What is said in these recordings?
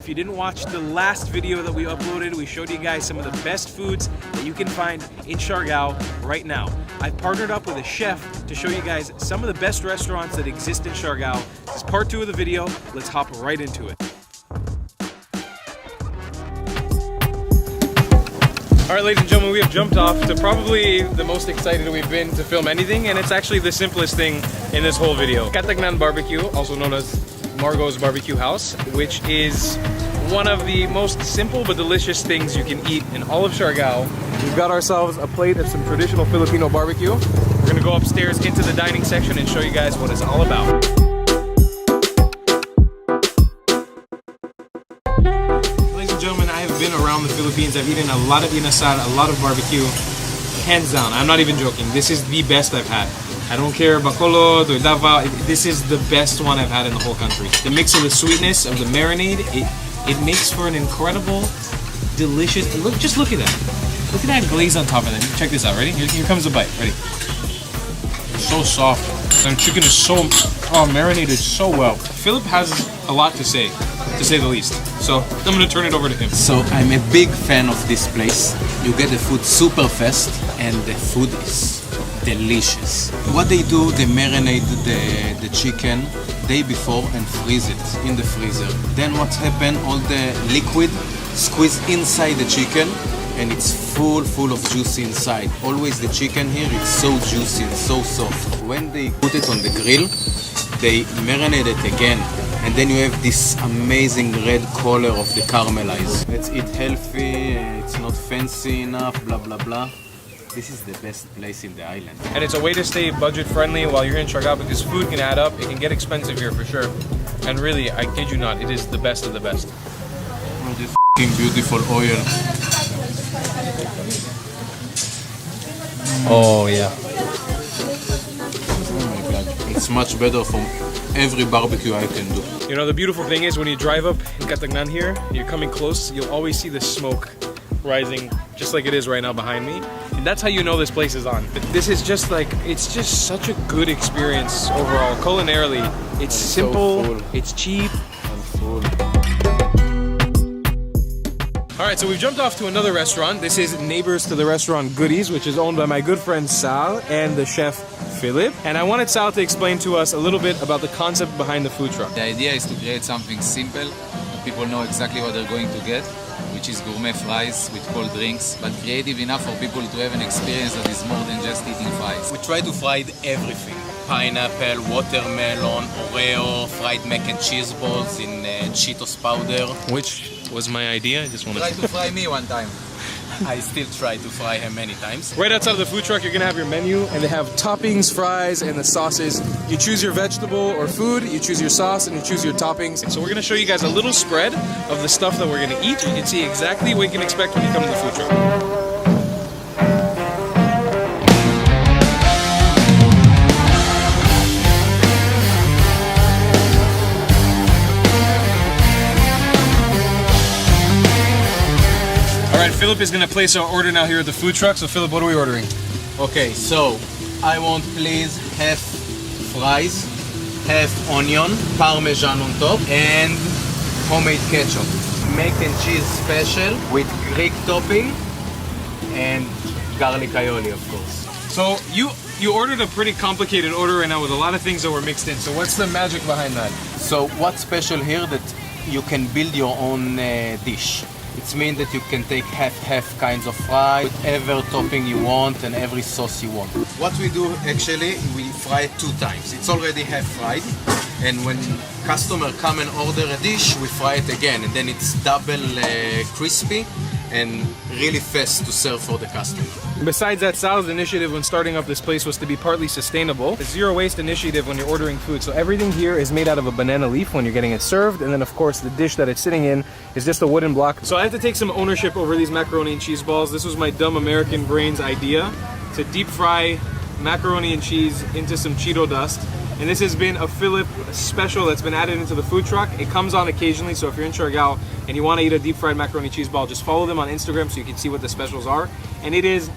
If you didn't watch the last video that we uploaded, we showed you guys some of the best foods that you can find in Siargao right now. I've partnered up with a chef to show you guys some of the best restaurants that exist in Siargao. This is part 2 of the video. Let's hop right into it. All right, ladies and gentlemen, we have jumped off to probably the most excited we've been to film anything, and it's actually the simplest thing in this whole video. Catangnan barbecue, also known as Margo's barbecue house, which is one of the most simple but delicious things you can eat in all of Siargao. We've got ourselves a plate of some traditional Filipino barbecue. We're gonna go upstairs into the dining section and show you guys what it's all about. Gentlemen, I have been around the Philippines. I've eaten a lot of inasal, a lot of barbecue. Hands down, I'm not even joking. This is the best I've had. I don't care Bacolod or Davao. This is the best one I've had in the whole country. The mix of the sweetness of the marinade, it makes for an incredible, delicious. Just look at that. Look at that glaze on top of that. Check this out. Ready? Here comes the bite. Ready? So soft. And chicken is so marinated so well. Philip has a lot to say the least. So I'm gonna turn it over to him. So I'm a big fan of this place. You get the food super fast and the food is delicious. What they do, they marinate the chicken day before and freeze it in the freezer. Then what's happened, all the liquid squeeze inside the chicken and it's full of juice inside. Always the chicken here is so juicy and so soft. When they put it on the grill, they marinate it again. And then you have this amazing red color of the caramelized. Let's eat healthy, it's not fancy enough, blah blah blah. This is the best place in the island. And it's a way to stay budget friendly while you're in Siargao because food can add up, it can get expensive here for sure. And really, I kid you not, it is the best of the best. Oh, this f***ing beautiful oil. Oh yeah. Oh my god, it's much better from every barbecue I can do. You know, the beautiful thing is when you drive up in Catangnan here, you're coming close, you'll always see the smoke rising just like it is right now behind me. And that's how you know this place is on. This is just like, it's just such a good experience overall. Culinarily, it's simple, so it's cheap. I'm full. All right, so we've jumped off to another restaurant. This is neighbors to the restaurant Goodies, which is owned by my good friend Sal and the chef Philip. And I wanted Sal to explain to us a little bit about the concept behind the food truck. The idea is to create something simple, that people know exactly what they're going to get, which is gourmet fries with cold drinks, but creative enough for people to have an experience that is more than just eating fries. We try to fry everything. Pineapple, watermelon, Oreo, fried mac and cheese balls in Cheetos powder. Which was my idea. I just wanted Try to fry me one time. I still try to fry him many times. Right outside of the food truck, you're gonna have your menu, and they have toppings, fries, and the sauces. You choose your vegetable or food, you choose your sauce, and you choose your toppings. So we're gonna show you guys a little spread of the stuff that we're gonna eat. You can see exactly what you can expect when you come to the food truck. Alright, Philip is going to place our order now here at the food truck. So Philip, what are we ordering? Okay, so I want please half fries, half onion, parmesan on top, and homemade ketchup. Mac and cheese special with Greek topping and garlic aioli, of course. So you ordered a pretty complicated order right now with a lot of things that were mixed in. So what's the magic behind that? So what's special here that you can build your own dish. It means that you can take half kinds of fry, whatever topping you want and every sauce you want. What we do actually, we fry it 2 times. It's already half fried, and when customer come and order a dish, we fry it again, and then it's double crispy and really fast to serve for the customer. Besides that, Sal's initiative when starting up this place was to be partly sustainable. The zero waste initiative when you're ordering food. So everything here is made out of a banana leaf when you're getting it served, and then of course the dish that it's sitting in is just a wooden block. So I have to take some ownership over these macaroni and cheese balls. This was my dumb American brain's idea to deep fry macaroni and cheese into some Cheeto dust. And this has been a Philip special that's been added into the food truck. It comes on occasionally, so if you're in Siargao and you want to eat a deep fried macaroni cheese ball, just follow them on Instagram so you can see what the specials are. And it is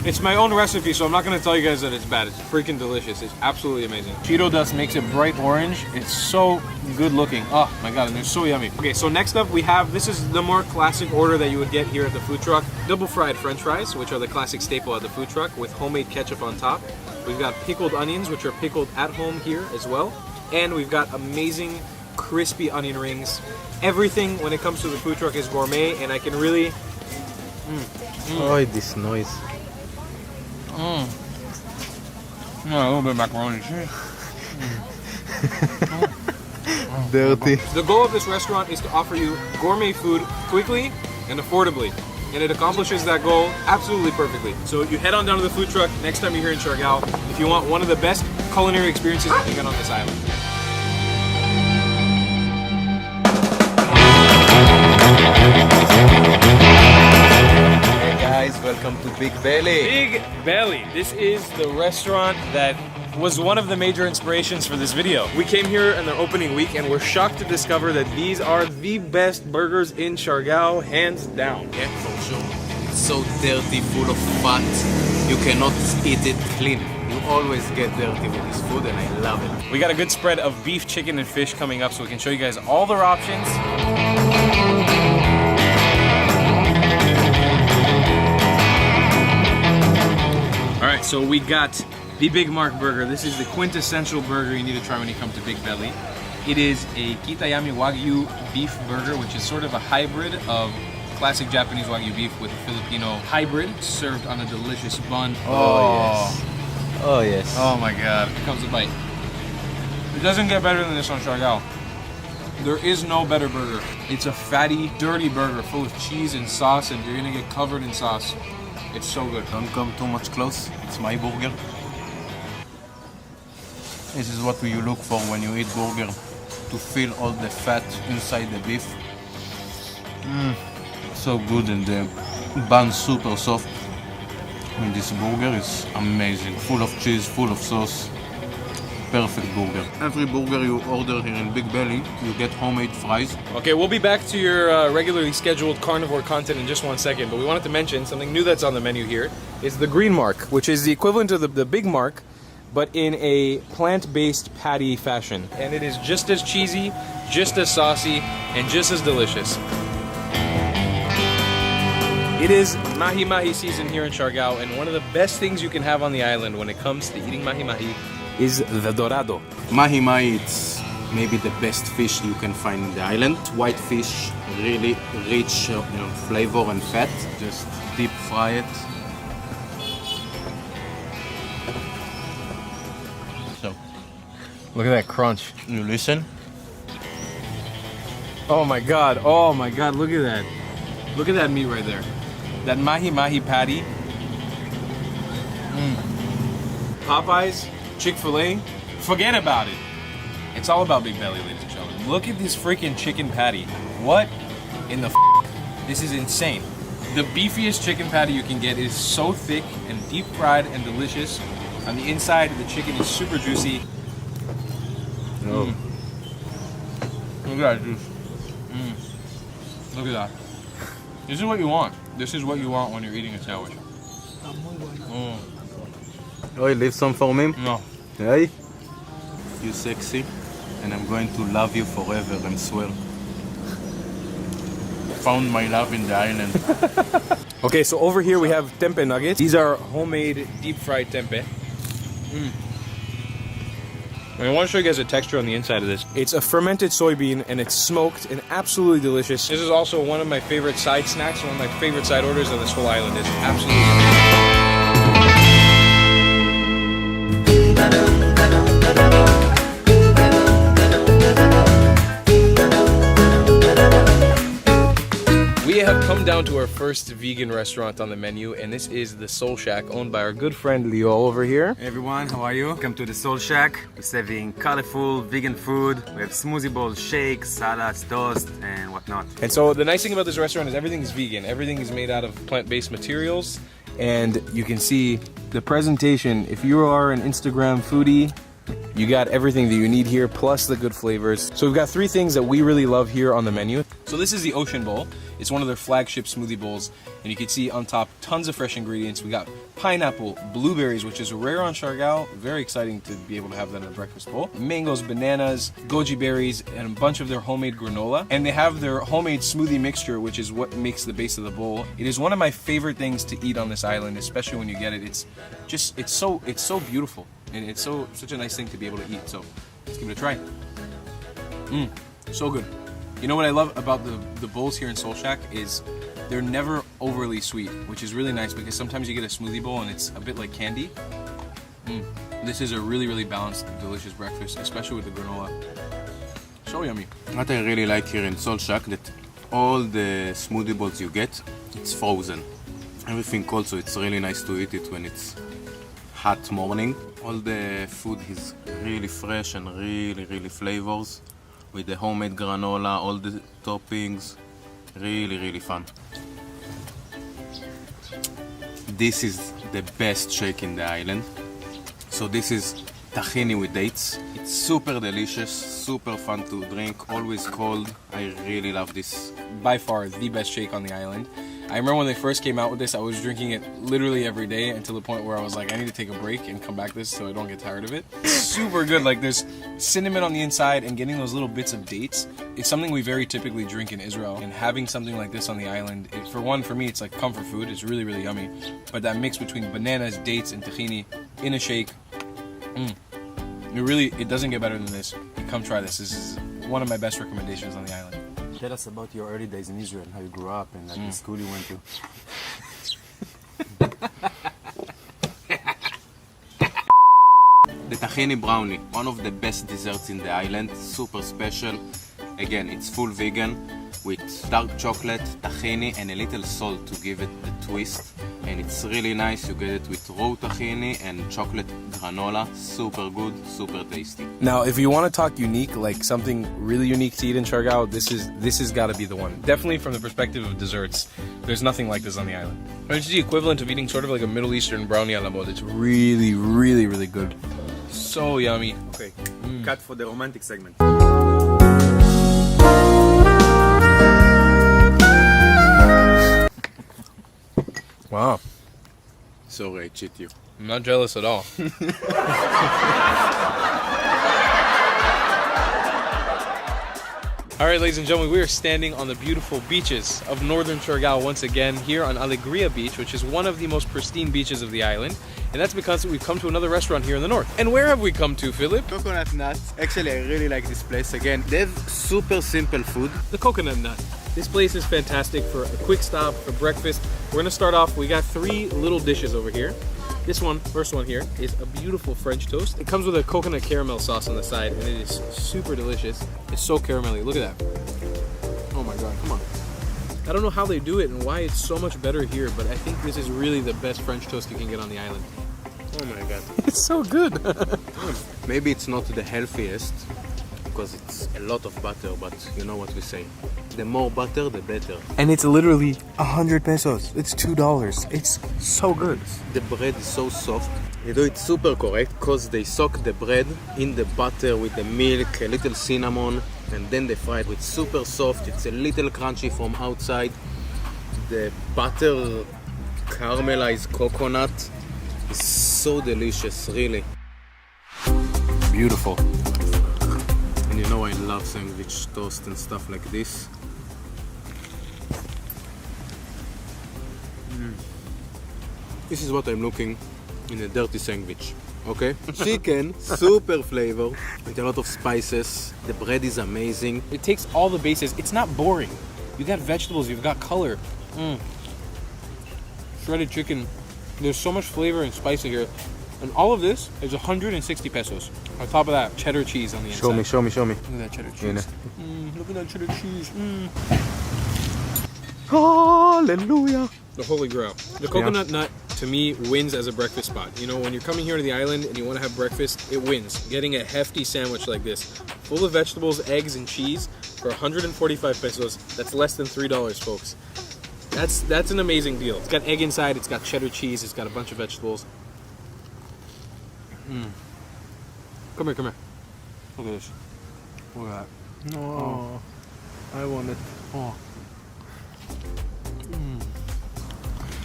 It's my own recipe, so I'm not gonna tell you guys that it's bad. It's freaking delicious. It's absolutely amazing. Cheeto dust makes it bright orange. It's so good looking. Oh my god, and they're so yummy. Okay, so next up we have, this is the more classic order that you would get here at the food truck. Double fried french fries, which are the classic staple at the food truck with homemade ketchup on top. We've got pickled onions, which are pickled at home here as well. And we've got amazing crispy onion rings. Everything when it comes to the food truck is gourmet, and I can really... Oh, this noise. Yeah, a little bit of macaroni cheese. Dirty. The goal of this restaurant is to offer you gourmet food quickly and affordably. And it accomplishes that goal absolutely perfectly. So you head on down to the food truck next time you're here in Siargao if you want one of the best culinary experiences you can get on this island. Hey guys, welcome to Big Belly. Big Belly. This is the restaurant that was one of the major inspirations for this video. We came here in their opening week and we're shocked to discover that these are the best burgers in Siargao, hands down. Yeah, for sure. It's so dirty, full of fat. You cannot eat it clean. You always get dirty with this food and I love it. We got a good spread of beef, chicken, and fish coming up so we can show you guys all their options. Alright, so we got the Big Mark burger. This is the quintessential burger you need to try when you come to Big Belly. It is a Kitayami Wagyu beef burger, which is sort of a hybrid of classic Japanese Wagyu beef with a Filipino hybrid, served on a delicious bun. Yes. Oh, yes. Oh my god. Here comes the bite. It doesn't get better than this on Siargao. There is no better burger. It's a fatty, dirty burger full of cheese and sauce, and you're gonna get covered in sauce. It's so good. Don't come too much close. It's my burger. This is what you look for when you eat burger. To feel all the fat inside the beef. So good, and the bun super soft. And this burger is amazing. Full of cheese, full of sauce. Perfect burger. Every burger you order here in Big Belly, you get homemade fries. Okay, we'll be back to your regularly scheduled carnivore content in just 1 second, but we wanted to mention something new that's on the menu here is the Green Mark, which is the equivalent of the Big Mark, but in a plant-based patty fashion. And it is just as cheesy, just as saucy, and just as delicious. It is mahi-mahi season here in Siargao, and one of the best things you can have on the island when it comes to eating mahi-mahi is the dorado. Mahi-mahi, it's maybe the best fish you can find in the island. White fish, really rich flavor and fat. Just deep fry it. So, Look at that crunch. you listen. Oh my god, look at that. Look at that meat right there. That mahi-mahi patty. Popeyes, Chick-fil-A, forget about it. It's all about Big Belly, ladies and gentlemen. Look at this freaking chicken patty. What in the f***? This is insane. The beefiest chicken patty you can get is so thick and deep fried and delicious. On the inside, the chicken is super juicy. Oh. Look at that juice. Look at that. This is what you want. This is what you want when you're eating a sandwich. Oh, leave some for me? No. Hey? You sexy, and I'm going to love you forever, I swear. Found my love in the island. Okay, so over here we have tempeh nuggets. These are homemade deep fried tempeh. And I want to show you guys the texture on the inside of this. It's a fermented soybean and it's smoked and absolutely delicious. This is also one of my favorite side snacks, one of my favorite side orders on this whole island. It's absolutely amazing. We have come down to our first vegan restaurant on the menu, and this is the Soul Shack, owned by our good friend Leo over here. Hey everyone, how are you? Welcome to the Soul Shack. We're serving colorful vegan food. We have smoothie bowls, shakes, salads, toast, and whatnot. And so the nice thing about this restaurant is everything is vegan. Everything is made out of plant-based materials, and you can see the presentation. If you are an Instagram foodie, You got everything that you need here, plus the good flavors. So we've got three things that we really love here on the menu. So this is the Ocean Bowl. It's one of their flagship smoothie bowls, and you can see on top tons of fresh ingredients. We got pineapple, blueberries, which is rare on Siargao. Very exciting to be able to have that in a breakfast bowl. Mangoes, bananas, goji berries, and a bunch of their homemade granola. And they have their homemade smoothie mixture, which is what makes the base of the bowl. It is one of my favorite things to eat on this island, especially when you get it. It's so beautiful, and it's such a nice thing to be able to eat. So let's give it a try. So good. You know what I love about the bowls here in Soul Shack is they're never overly sweet, which is really nice because sometimes you get a smoothie bowl and it's a bit like candy. This is a really, really balanced, delicious breakfast, especially with the granola. So yummy. What I really like here in Soul Shack, that all the smoothie bowls you get, it's frozen. Everything cold, so it's really nice to eat it when it's hot morning. All the food is really fresh and really, really flavors. With the homemade granola, all the toppings, really, really fun. This is the best shake in the island. So this is tahini with dates. It's super delicious, super fun to drink, always cold. I really love this. By far the best shake on the island. I remember when they first came out with this, I was drinking it literally every day until the point where I was like, I need to take a break and come back to this so I don't get tired of it. It's super good. Like, there's cinnamon on the inside and getting those little bits of dates. It's something we very typically drink in Israel, and having something like this on the island, for me, it's like comfort food. It's really, really yummy. But that mix between bananas, dates, and tahini in a shake, it doesn't get better than this. Come try this. This is one of my best recommendations on the island. Tell us about your early days in Israel, how you grew up and like the school you went to. The tahini brownie, one of the best desserts in the island, super special. Again, it's full vegan with dark chocolate, tahini, and a little salt to give it the twist. And it's really nice. You get it with raw tahini and chocolate granola. Super good, super tasty. Now, if you want to talk unique, like something really unique to eat in Siargao, this has got to be the one. Definitely from the perspective of desserts, there's nothing like this on the island. It's the equivalent of eating sort of like a Middle Eastern brownie a la mode. It's really, really, really good. So yummy. Okay, cut for the romantic segment. Wow. Sorry, I cheat you. I'm not jealous at all. All right, ladies and gentlemen, we are standing on the beautiful beaches of northern Siargao once again here on Alegria Beach, which is one of the most pristine beaches of the island. And that's because we've come to another restaurant here in the north. And where have we come to, Philip? Coconut nuts. Actually, I really like this place. Again, they have super simple food. The Coconut Nut. This place is fantastic for a quick stop, for breakfast. We're gonna start off, we got three little dishes over here. This one, first one here, is a beautiful French toast. It comes with a coconut caramel sauce on the side, and it is super delicious. It's so caramelly, look at that. Oh my God, come on. I don't know how they do it and why it's so much better here, but I think this is really the best French toast you can get on the island. Oh my God. It's so good. Maybe it's not the healthiest because it's a lot of butter, but you know what we say. The more butter, the better. And it's literally 100 pesos. It's $2. It's so good. The bread is so soft. They do it super correct because they soak the bread in the butter with the milk, a little cinnamon, and then they fry it with super soft. It's a little crunchy from outside. The butter caramelized coconut is so delicious, really. Beautiful. And you know I love sandwich toast and stuff like this. This is what I'm looking in a dirty sandwich. Okay? Chicken, super flavor, with a lot of spices. The bread is amazing. It takes all the bases. It's not boring. You got vegetables, you've got color. Shredded chicken. There's so much flavor and spice here. And all of this is 160 pesos. On top of that, cheddar cheese on the inside. Show me. Look at that cheddar cheese. Look at that cheddar cheese. Hallelujah. The holy grail. The coconut nut, to me, wins as a breakfast spot. You know, when you're coming here to the island and you want to have breakfast, it wins. Getting a hefty sandwich like this, full of vegetables, eggs, and cheese for 145 pesos, that's less than $3, folks. That's an amazing deal. It's got egg inside, it's got cheddar cheese, it's got a bunch of vegetables. Come here, come here. Look at this. Look at that. Oh, I want it. Oh.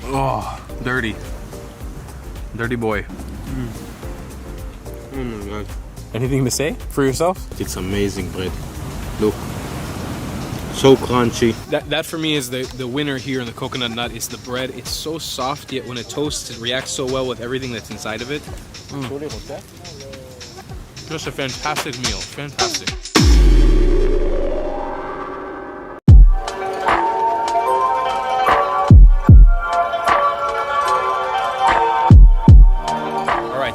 Oh, dirty. Dirty boy. Oh my god. Anything to say for yourself? It's amazing bread. Look. So crunchy. That for me is the winner here in the coconut nut. It's the bread. It's so soft, yet when it toasts, it reacts so well with everything that's inside of it. Just a fantastic meal. Fantastic.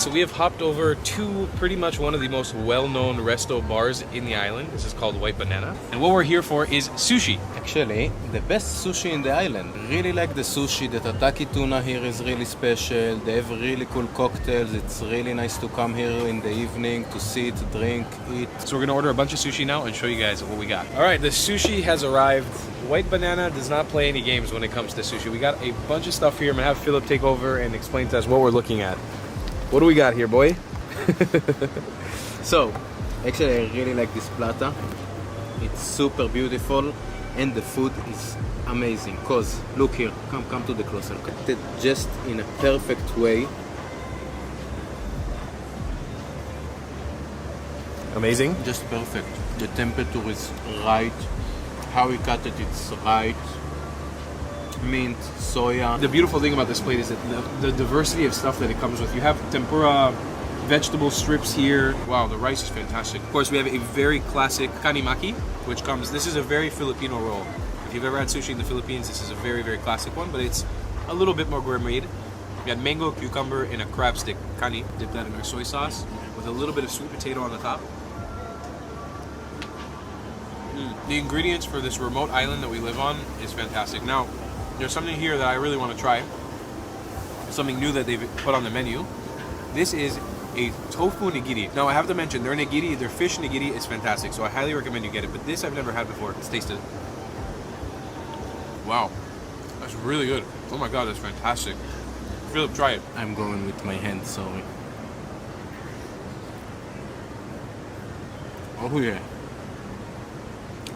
So we have hopped over to pretty much one of the most well-known resto bars in the island. This is called White Banana. And what we're here for is sushi. Actually, the best sushi in the island. Really like the sushi. The tataki tuna here is really special. They have really cool cocktails. It's really nice to come here in the evening to sit, drink, eat. So we're gonna order a bunch of sushi now and show you guys what we got. All right, the sushi has arrived. White Banana does not play any games when it comes to sushi. We got a bunch of stuff here. I'm gonna have Philip take over and explain to us what we're looking at. What do we got here, boy? So, actually I really like this platter. It's super beautiful and the food is amazing. Cause look here, come to the closer. Cut it just in a perfect way. Amazing. Just perfect. The temperature is right. How we cut it, it's right. Mint, soya. The beautiful thing about this plate is that the diversity of stuff that it comes with. You have tempura, vegetable strips here. Wow, the rice is fantastic. Of course, we have a very classic kanimaki, which comes, this is a very Filipino roll. If you've ever had sushi in the Philippines, this is a very, very classic one, but it's a little bit more gourmet. We had mango, cucumber, and a crab stick, kani. Dip that in our soy sauce with a little bit of sweet potato on the top. The ingredients for this remote island that we live on is fantastic. Now, there's something here that I really want to try. Something new that they've put on the menu. This is a tofu nigiri. Now I have to mention, their nigiri, their fish nigiri is fantastic, so I highly recommend you get it. But this I've never had before. Let's taste it. Wow, that's really good. Oh my god, that's fantastic. Philip, try it. I'm going with my hand, sorry. Oh yeah.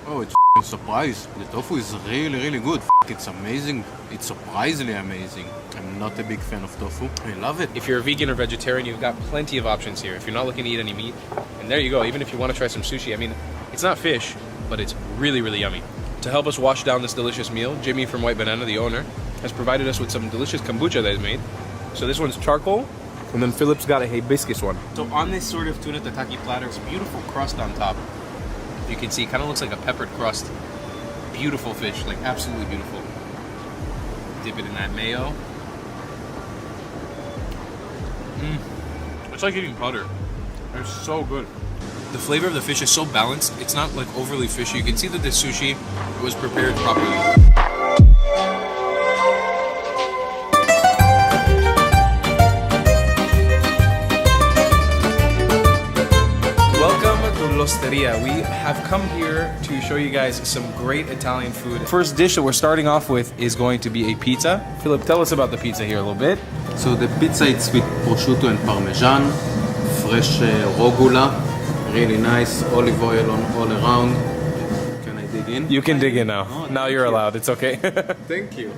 Oh, it's a surprise. The tofu is really, really good. It's amazing. It's surprisingly amazing. I'm not a big fan of tofu. I love it. If you're a vegan or vegetarian, you've got plenty of options here. If you're not looking to eat any meat, and there you go. Even if you want to try some sushi, I mean, it's not fish, but it's really, really yummy. To help us wash down this delicious meal, Jimmy from White Banana, the owner, has provided us with some delicious kombucha that he's made. So this one's charcoal, and then Philip's got a hibiscus one. So on this sort of tuna tataki platter, it's a beautiful crust on top. You can see, it kind of looks like a peppered crust. Beautiful fish, like absolutely beautiful. Dip it in that mayo. It's like eating butter. It's so good. The flavor of the fish is so balanced. It's not like overly fishy. You can see that the sushi was prepared properly. L'Osteria. We have come here to show you guys some great Italian food. First dish that we're starting off with is going to be a pizza. Philip, tell us about the pizza here a little bit. So the pizza it's with prosciutto and parmesan, fresh rogula, really nice, olive oil on all around. Can I dig in? You can dig in now. Oh, now you're allowed. It's okay. Thank you.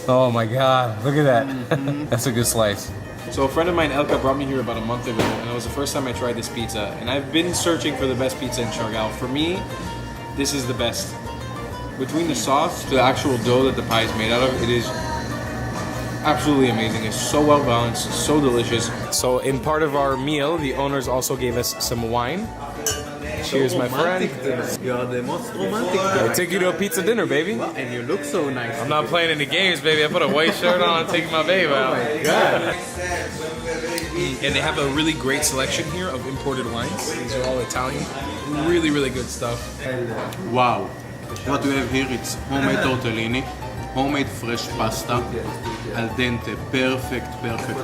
Oh my god, look at that. That's a good slice. So a friend of mine, Elka, brought me here about a month ago, and it was the first time I tried this pizza. And I've been searching for the best pizza in Siargao. For me, this is the best. Between the sauce to the actual dough that the pie is made out of, it is absolutely amazing. It's so well balanced, so delicious. So in part of our meal, the owners also gave us some wine. Cheers, my friend. You are the most romantic. I take you to a pizza dinner, baby. And you look so nice. I'm not playing any games, baby. I put a white shirt on and take my baby out. Oh my god. And they have a really great selection here of imported wines. These are all Italian. Really, really good stuff. Wow. What we have here, it's homemade tortellini, homemade fresh pasta, al dente, perfect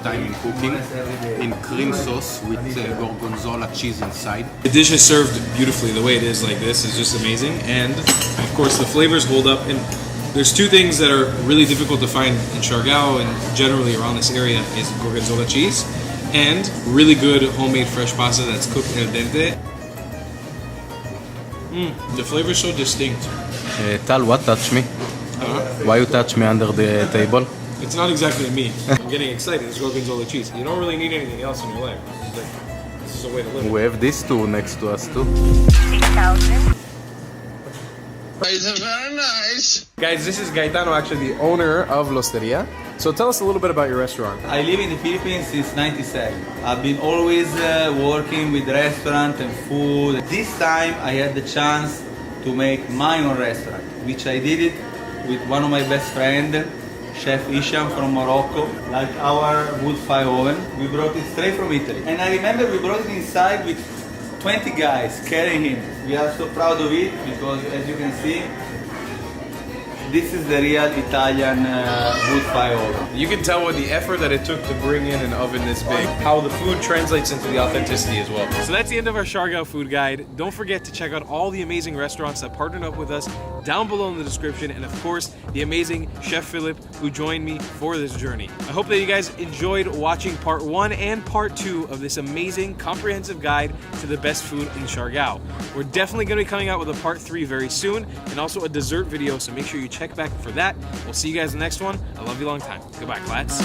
time in cooking, in cream sauce with gorgonzola cheese inside. The dish is served beautifully. The way it is like this is just amazing. And of course the flavors hold up. And There's two things that are really difficult to find in Siargao and generally around this area is gorgonzola cheese and really good homemade fresh pasta that's cooked al dente. The flavor is so distinct. Tal, what touched me? Why you touch me under the table? It's not exactly me. I'm getting excited. It's gorgonzola cheese. You don't really need anything else in your life. This is a way to live. We have these two next to us too. 6,000. Very nice. Guys, this is Gaetano, actually the owner of L'Osteria. So tell us a little bit about your restaurant. I live in the Philippines since '97. I've been always working with restaurant and food. This time I had the chance to make my own restaurant, which I did it with one of my best friends, Chef Isham from Morocco, like our wood fire oven. We brought it straight from Italy. And I remember we brought it inside with 20 guys carrying him. We are so proud of it because, as you can see, this is the real Italian wood fire oven. You can tell with the effort that it took to bring in an oven this big, how the food translates into the authenticity as well. So that's the end of our Siargao food guide. Don't forget to check out all the amazing restaurants that partnered up with us down below in the description, and of course, the amazing Chef Philip who joined me for this journey. I hope that you guys enjoyed watching part 1 and part 2 of this amazing comprehensive guide to the best food in Siargao. We're definitely going to be coming out with a part 3 very soon, and also a dessert video, so make sure you check back for that. We'll see you guys in the next one. I love you long time. Goodbye, clats.